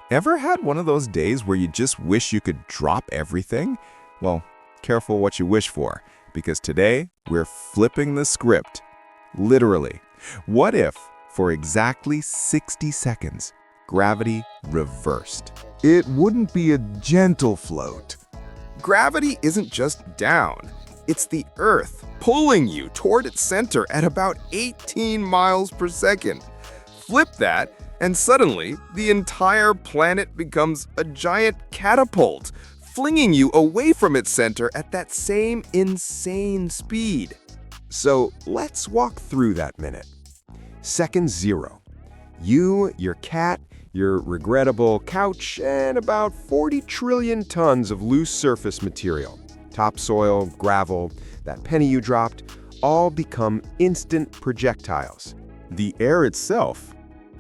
Ever had one of those days where you just wish you could drop everything? Well, careful what you wish for, because today we're flipping the script. Literally. What if, for exactly 60 seconds, gravity reversed? It wouldn't be a gentle float. Gravity isn't just down. It's the Earth pulling you toward its center at about 18 miles per second. Flip that, and suddenly the entire planet becomes a giant catapult, flinging you away from its center at that same insane speed. So let's walk through that minute. Second 0. You, your cat, your regrettable couch, and about 40 trillion tons of loose surface material, topsoil, gravel, that penny you dropped, all become instant projectiles. The air itself,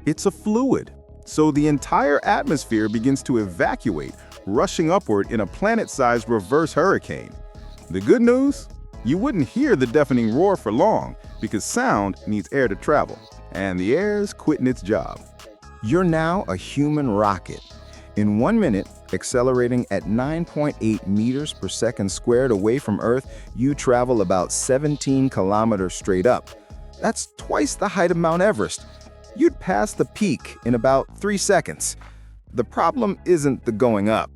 it's a fluid. So the entire atmosphere begins to evacuate, rushing upward in a planet-sized reverse hurricane. The good news? You wouldn't hear the deafening roar for long because sound needs air to travel, and the air's quitting its job. You're now a human rocket. In 1 minute, accelerating at 9.8 meters per second squared away from Earth, you travel about 17 kilometers straight up. That's twice the height of Mount Everest. You'd pass the peak in about 3 seconds. The problem isn't the going up,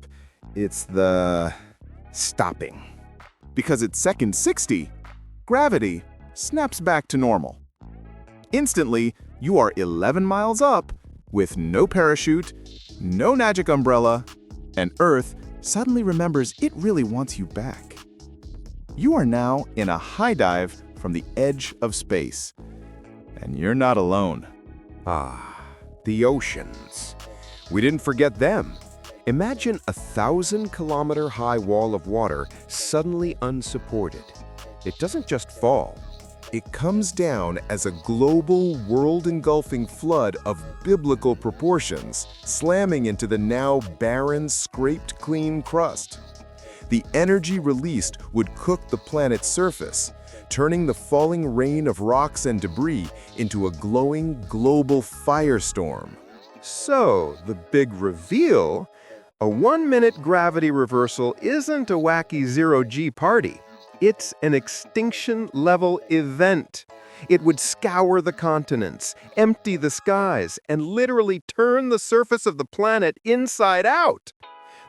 it's the stopping. Because at second 60, gravity snaps back to normal. Instantly, you are 11 miles up with no parachute, no magic umbrella, and Earth suddenly remembers it really wants you back. You are now in a high dive from the edge of space. And you're not alone. The oceans. We didn't forget them. Imagine a 1,000-kilometer high wall of water suddenly unsupported. It doesn't just fall. It comes down as a global, world-engulfing flood of biblical proportions, slamming into the now barren, scraped-clean crust. The energy released would cook the planet's surface, turning the falling rain of rocks and debris into a glowing global firestorm. So, the big reveal: a 1-minute gravity reversal isn't a wacky zero-G party. It's an extinction-level event. It would scour the continents, empty the skies, and literally turn the surface of the planet inside out.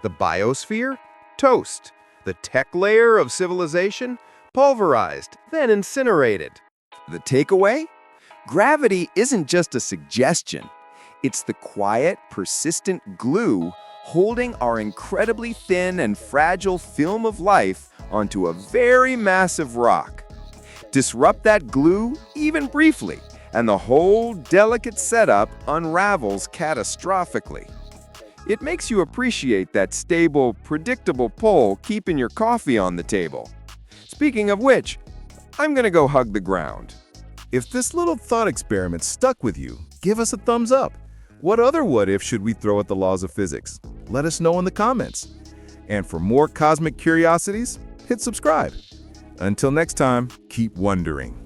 The biosphere? Toast. The tech layer of civilization? Pulverized, then incinerated. The takeaway? Gravity isn't just a suggestion. It's the quiet, persistent glue holding our incredibly thin and fragile film of life onto a very massive rock. Disrupt that glue, even briefly, and the whole delicate setup unravels catastrophically. It makes you appreciate that stable, predictable pull keeping your coffee on the table. Speaking of which, I'm gonna go hug the ground. If this little thought experiment stuck with you, give us a thumbs up. What other what-if should we throw at the laws of physics? Let us know in the comments. And for more cosmic curiosities, hit subscribe. Until next time, keep wondering.